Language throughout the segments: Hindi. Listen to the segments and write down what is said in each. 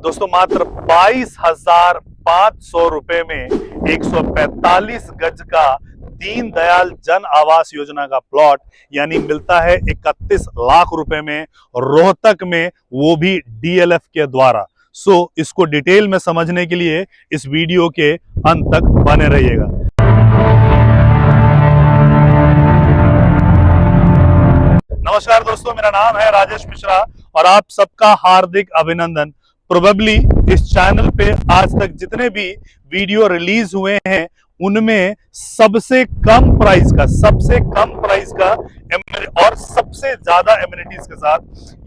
दोस्तों मात्र 22,500 रुपए में 145 गज का दीनदयाल जन आवास योजना का प्लॉट यानी मिलता है 31 लाख रुपए में रोहतक में, वो भी डीएलएफ के द्वारा। इसको डिटेल में समझने के लिए इस वीडियो के अंत तक बने रहिएगा। नमस्कार दोस्तों, मेरा नाम है राजेश मिश्रा और आप सबका हार्दिक अभिनंदन। प्रोबेबली इस चैनल पे आज तक जितने भी वीडियो रिलीज हुए हैं उनमें सबसे कम प्राइस का और सबसे ज्यादा एमिनिटीज के साथ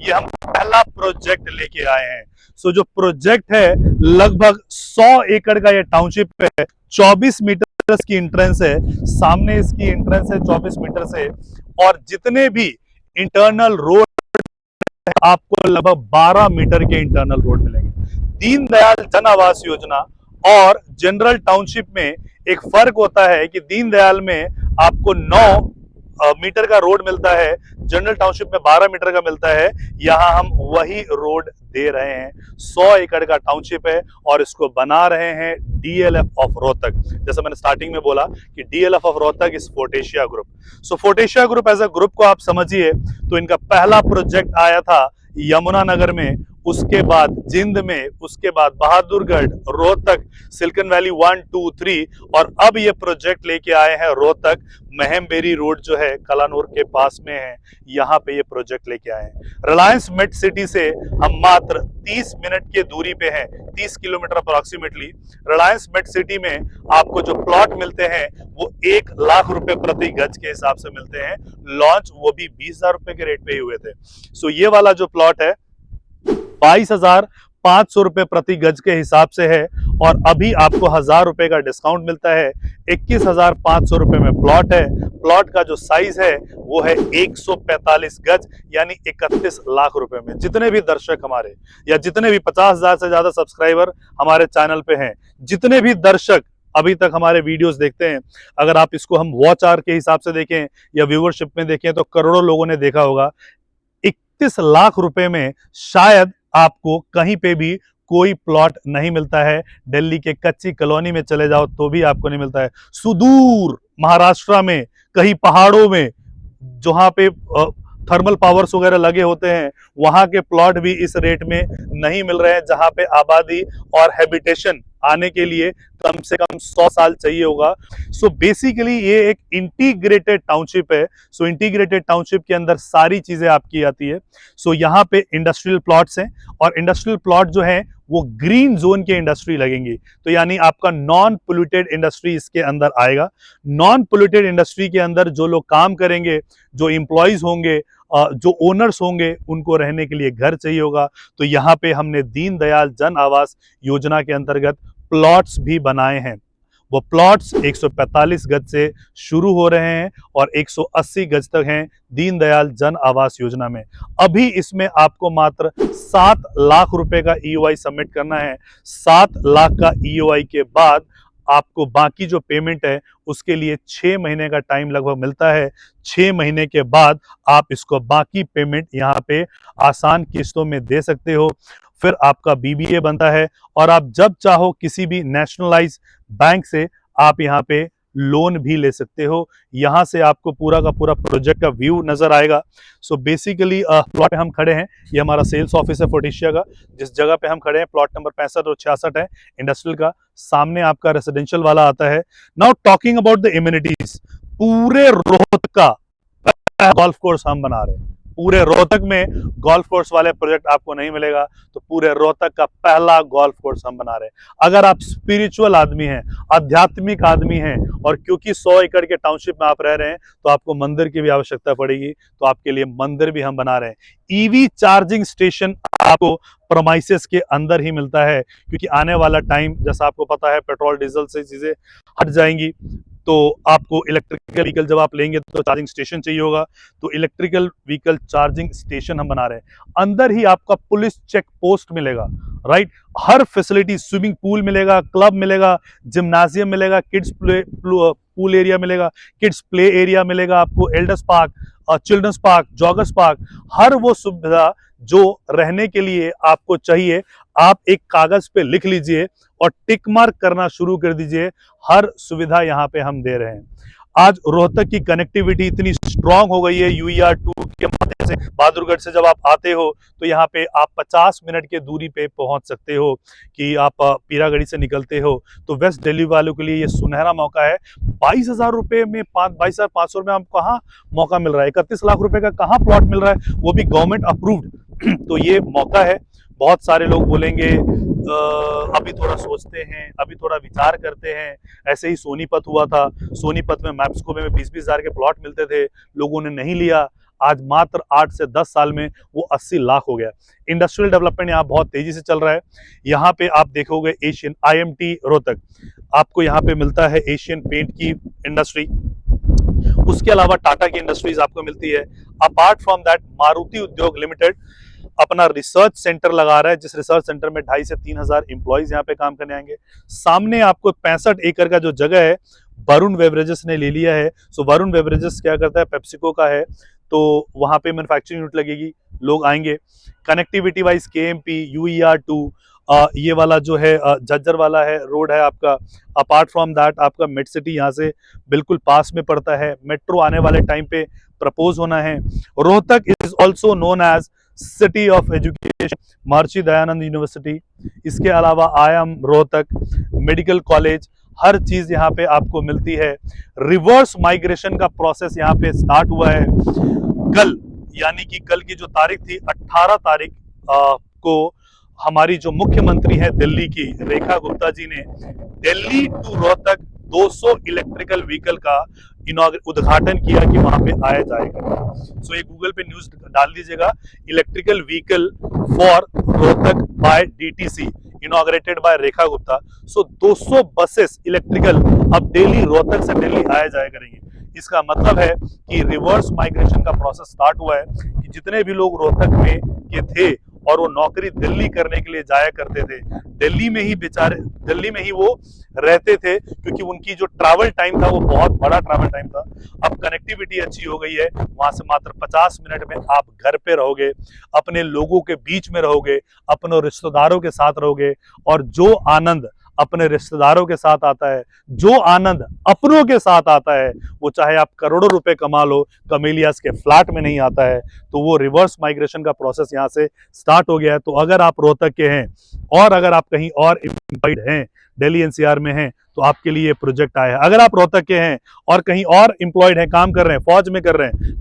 ये हम पहला प्रोजेक्ट लेके आए हैं। जो प्रोजेक्ट है लगभग 100 एकड़ का ये टाउनशिप है। 24 मीटर की इंट्रेंस है, सामने इसकी इंट्रेंस है 24 मीटर से, और जितने भी इंटरनल रोड आपको लगभग 12 मीटर के इंटरनल रोड मिलेंगे। दीनदयाल जन आवास योजना और जनरल टाउनशिप में एक फर्क होता है कि दीनदयाल में आपको 9 मीटर का रोड मिलता है, जनरल टाउनशिप में 12 मीटर का मिलता है। यहां हम वही रोड दे रहे हैं। 100 एकड़ का टाउनशिप है और इसको बना रहे हैं डीएलएफ ऑफ रोहतक। जैसे मैंने स्टार्टिंग में बोला कि DLF of Rohtak is Fortesia group. Fortesia group as a group को आप समझिए तो इनका पहला प्रोजेक्ट आया था यमुनानगर में, उसके बाद जिंद में, उसके बाद बहादुरगढ़, रोहतक, सिलिकॉन वैली 1, 2, 3 और अब ये प्रोजेक्ट लेके आए हैं रोहतक। महमबेरी रोड जो है कलानूर के पास में है, यहाँ पे ये प्रोजेक्ट लेके आए हैं। रिलायंस मेट सिटी से हम मात्र 30 मिनट की दूरी पे हैं, 30 kilometre approximately. Reliance met city में आपको जो प्लॉट मिलते हैं वो 1 लाख रुपए प्रति गज के हिसाब से मिलते हैं। लॉन्च वो भी 20,000 रुपए के रेट पे ही हुए थे। ये वाला जो प्लॉट है 22,500 रुपए प्रति गज के हिसाब से है और अभी आपको 1,000 रुपए का डिस्काउंट मिलता है। 21,500 रुपए में प्लॉट है। प्लॉट का जो साइज है वो है 145 गज यानी 31 लाख रुपए में। जितने भी दर्शक हमारे या जितने भी 50,000 से ज्यादा सब्सक्राइबर हमारे चैनल पे हैं, जितने भी दर्शक अभी तक हमारे वीडियोस देखते हैं, अगर आप इसको हम वॉच आवर के हिसाब से देखें या व्यूअरशिप में देखें तो करोड़ों लोगों ने देखा होगा। 31 लाख रुपए में शायद आपको कहीं पे भी कोई प्लॉट नहीं मिलता है। दिल्ली के कच्ची कॉलोनी में चले जाओ तो भी आपको नहीं मिलता है। सुदूर महाराष्ट्र में कहीं पहाड़ों में जहां पे थर्मल पावर्स वगैरह लगे होते हैं, वहां के प्लॉट भी इस रेट में नहीं मिल रहे हैं, जहां पे आबादी और हैबिटेशन आने के लिए कम से कम 100 साल चाहिए होगा। बेसिकली ये एक इंटीग्रेटेड टाउनशिप है। इंटीग्रेटेड टाउनशिप के अंदर सारी चीजें आपकी आती है। यहाँ पे इंडस्ट्रियल प्लॉट्स हैं और इंडस्ट्रियल प्लॉट जो है वो ग्रीन जोन के इंडस्ट्री लगेंगी, तो यानी आपका नॉन पोल्यूटेड इंडस्ट्री इसके अंदर आएगा। नॉन पोल्यूटेड इंडस्ट्री के अंदर जो लोग काम करेंगे, जो एम्प्लॉयज होंगे, जो ओनर्स होंगे, उनको रहने के लिए घर चाहिए होगा। तो यहाँ पे हमने दीनदयाल जन आवास योजना के अंतर्गत प्लॉट्स भी बनाए हैं। वो प्लॉट्स 145 गज से शुरू हो रहे हैं और 180 गज तक हैं दीनदयाल जन आवास योजना में। अभी इसमें आपको मात्र 7 लाख रुपए का ईओआई सबमिट करना है। 7 लाख का ईओआई के बाद आपको बाकी जो पेमेंट है उसके लिए 6 महीने का टाइम लगभग मिलता है। 6 महीने के बाद आप इसको बाकी पेमेंट यहाँ पे आसान किस्तों में दे सकते हो। फिर आपका बीबीए बनता है और आप जब चाहो किसी भी नेशनलाइज बैंक से आप यहाँ पे लोन भी ले सकते हो। यहाँ से आपको पूरा का पूरा प्रोजेक्ट का व्यू नजर आएगा। बेसिकली प्लॉट पे हम खड़े हैं, ये हमारा सेल्स ऑफिस है फोर्टेशिया का। जिस जगह पे हम खड़े हैं प्लॉट नंबर 65 और 66 है इंडस्ट्रियल का। सामने आपका रेसिडेंशियल वाला आता है। Now talking about the immunities, पूरे रोहतक का गोल्फ कोर्स हम बना रहे हैं। पूरे रोहतक में गोल्फ कोर्स वाले प्रोजेक्ट आपको नहीं मिलेगा, तो पूरे रोहतक का पहला गोल्फ कोर्स हम बना रहे हैं। अगर आप स्पिरिचुअल आदमी हैं, आध्यात्मिक आदमी हैं और क्योंकि 100 एकड़ के टाउनशिप में आप रह रहे हैं तो आपको मंदिर की भी आवश्यकता पड़ेगी, तो आपके लिए मंदिर भी हम बना रहे हैं। ईवी चार्जिंग स्टेशन आपको प्रोमाइसेस के अंदर ही मिलता है, क्योंकि आने वाला टाइम जैसा आपको पता है पेट्रोल डीजल से चीजें हट जाएंगी, तो आपको इलेक्ट्रिकल व्हीकल जब आप लेंगे तो चार्जिंग स्टेशन चाहिए होगा। तो इलेक्ट्रिकल व्हीकल चार्जिंग स्टेशन हम बना रहे हैं। अंदर ही आपका पुलिस चेक पोस्ट मिलेगा, राइट। हर फैसिलिटी, स्विमिंग पूल मिलेगा, क्लब मिलेगा, जिम्नाजियम मिलेगा, किड्स पूल एरिया मिलेगा, किड्स प्ले एरिया मिलेगा, आपको elders park, children's park, joggers park, हर वो सुविधा जो रहने के लिए आपको चाहिए आप एक कागज पे लिख लीजिए और टिक मार्क करना शुरू कर दीजिए, हर सुविधा यहाँ पे हम दे रहे हैं। आज रोहतक की कनेक्टिविटी इतनी स्ट्रांग हो गई है UER2 के माध्यम से। बहादुरगढ़ से जब आप आते हो तो यहाँ पे आप 50 मिनट के दूरी पे पहुंच सकते हो कि आप पीरागढ़ी से निकलते हो। तो वेस्ट दिल्ली वालों के लिए ये सुनहरा मौका है। 22,000 रुपए में 22,500 रुपए में आपको कहाँ मौका मिल रहा है, 31 लाख रुपए का कहाँ प्लॉट मिल रहा है, वो भी गवर्नमेंट अप्रूव्ड। तो ये मौका है। बहुत सारे लोग बोलेंगे अभी थोड़ा सोचते हैं, अभी थोड़ा विचार करते हैं। ऐसे ही सोनीपत हुआ था, सोनीपत में मैप्सको में 20-20 हजार के प्लॉट मिलते थे, लोगों ने नहीं लिया। आज मात्र 8 से 10 साल में वो 80 लाख हो गया। इंडस्ट्रियल डेवलपमेंट यहाँ बहुत तेजी से चल रहा है। यहाँ पे आप देखोगे एशियन IMT रोहतक, आपको यहाँ पे मिलता है एशियन पेंट की इंडस्ट्री, उसके अलावा टाटा की इंडस्ट्रीज आपको मिलती है। अपार्ट फ्रॉम दैट मारुति उद्योग लिमिटेड अपना रिसर्च सेंटर लगा रहा है, जिस रिसर्च सेंटर में 2,500 से 3,000 एम्प्लॉइज यहाँ पे काम करने आएंगे। सामने आपको 65 एकड़ का जो जगह है वरुण बेवरेजेस ने ले लिया है। सो वरुण बेवरेजेस क्या करता है, पेप्सिको का है, तो वहां पे मैन्युफैक्चरिंग यूनिट लगेगी, लोग आएंगे। कनेक्टिविटी वाइज KMP UER2 ये वाला जो है झज्जर वाला है रोड है आपका। अपार्ट फ्रॉम दैट आपका मेड सिटी यहाँ से बिल्कुल पास में पड़ता है, मेट्रो आने वाले टाइम पे प्रपोज होना है। Rohtak is also known as city of education, Maharshi Dayanand university, इसके अलावा IIM रोहतक, मेडिकल कॉलेज, हर चीज यहाँ पे आपको मिलती है। रिवर्स माइग्रेशन का प्रोसेस यहाँ पे स्टार्ट हुआ है। कल यानी कि कल की जो तारीख थी 18 तारीख को हमारी जो मुख्यमंत्री है दिल्ली की रेखा गुप्ता जी ने Delhi to Rohtak 200 electrical vehicle का उद्घाटन किया कि वहां पे आया जाएगा। सो ये गूगल पे न्यूज डाल दीजिएगा, electrical vehicle for Rohtak by DTC inaugurated by Rekha Gupta. So 200 buses electrical अब डेली रोहतक से दिल्ली आया जाया करेंगे। इसका मतलब है कि रिवर्स माइग्रेशन का प्रोसेस स्टार्ट हुआ है कि जितने भी लोग रोहतक में के थे और वो नौकरी दिल्ली करने के लिए जाया करते थे, दिल्ली में ही वो रहते थे, क्योंकि उनकी जो ट्रैवल टाइम था वो बहुत बड़ा ट्रैवल टाइम था। अब कनेक्टिविटी अच्छी हो गई है, वहां से मात्र 50 मिनट में आप घर पे रहोगे, अपने लोगों के बीच में रहोगे, अपने रिश्तेदारों के साथ रहोगे। और जो आनंद अपने रिश्तेदारों के साथ आता है, जो आनंद अपनों के साथ आता है, वो चाहे आप करोड़ों रुपए कमा लो, कमेलियास के फ्लैट में नहीं आता है। तो वो रिवर्स माइग्रेशन का प्रोसेस यहाँ से स्टार्ट हो गया है। तो अगर आप रोहतक के हैं और अगर आप कहीं और एम्प्लॉयड हैं, दिल्ली NCR में हैं, तो आपके लिए प्रोजेक्ट आया है। अगर आप रोहतक के हैं और कहीं और एम्प्लॉयड हैं, काम कर रहे हैं, फौज में कर रहे हैं,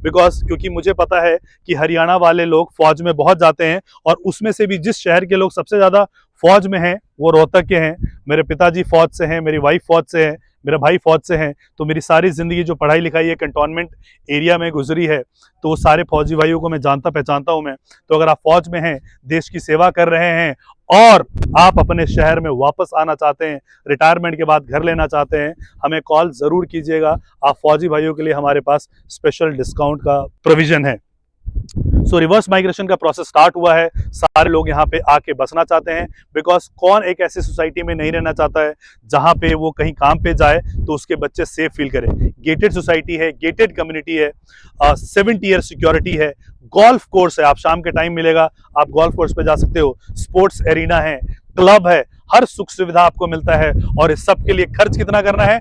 क्योंकि मुझे पता है कि हरियाणा वाले लोग फौज में बहुत जाते हैं, और उसमें से भी जिस शहर के लोग सबसे ज्यादा फौज में हैं वो रोहतक के हैं। मेरे पिताजी फौज से हैं, मेरी वाइफ फौज से है, मेरा भाई फौज से हैं। तो मेरी सारी जिंदगी जो पढ़ाई लिखाई है कंटोनमेंट एरिया में गुजरी है, तो वो सारे फौजी भाइयों को मैं जानता पहचानता हूं मैं। तो अगर आप फौज में हैं, देश की सेवा कर रहे हैं और आप अपने शहर में वापस आना चाहते हैं, रिटायरमेंट के बाद घर लेना चाहते हैं, हमें कॉल जरूर कीजिएगा। आप फौजी भाइयों के लिए हमारे पास स्पेशल डिस्काउंट का प्रोविजन है। सो रिवर्स माइग्रेशन का प्रोसेस स्टार्ट हुआ है, सारे लोग यहाँ पे आके बसना चाहते हैं। बिकॉज कौन एक ऐसी सोसाइटी में नहीं रहना चाहता है जहां पे वो कहीं काम पे जाए तो उसके बच्चे सेफ फील करें। गेटेड सोसाइटी है, गेटेड कम्युनिटी है, 70 ईयर सिक्योरिटी है, गोल्फ कोर्स है, आप शाम के टाइम मिलेगा आप गोल्फ कोर्स पे जा सकते हो, स्पोर्ट्स एरिना है, क्लब है, हर सुख सुविधा आपको मिलता है। और इस सब के लिए खर्च कितना करना है,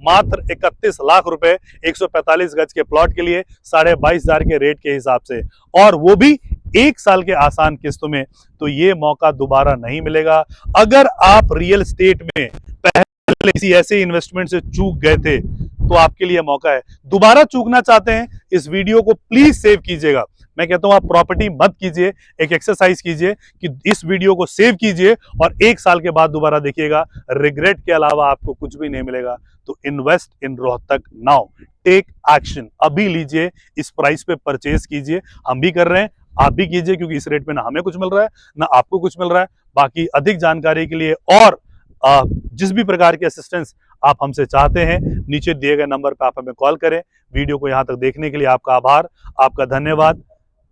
मात्र 31 लाख रुपए 145 गज के प्लॉट के लिए 22,500 के रेट के हिसाब से, और वो भी 1 साल के आसान किस्तों में। तो ये मौका दोबारा नहीं मिलेगा। अगर आप रियल एस्टेट में पहले किसी ऐसे इन्वेस्टमेंट से चूक गए थे तो आपके लिए मौका है। दोबारा चूकना चाहते हैं, इस वीडियो को प्लीज सेव कीजिएगा। मैं कहता हूं आप प्रॉपर्टी मत कीजिए, एक एक्सरसाइज कीजिए कि इस वीडियो को सेव कीजिए और 1 साल के बाद दोबारा देखिएगा, रिग्रेट के अलावा आपको कुछ भी नहीं मिलेगा। तो invest in Rohtak now, take action, अभी लीजिए, इस प्राइस पे परचेज कीजिए। हम भी कर रहे हैं, आप भी कीजिए, क्योंकि इस रेट पे ना हमें कुछ मिल रहा है ना आपको कुछ मिल रहा है। बाकी अधिक जानकारी के लिए और जिस भी प्रकार की असिस्टेंस आप हमसे चाहते हैं, नीचे दिए गए नंबर पर आप हमें कॉल करें। वीडियो को यहां तक देखने के लिए आपका आभार, आपका धन्यवाद।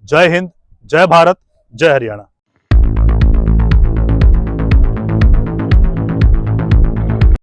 जय हिंद, जय भारत, जय हरियाणा।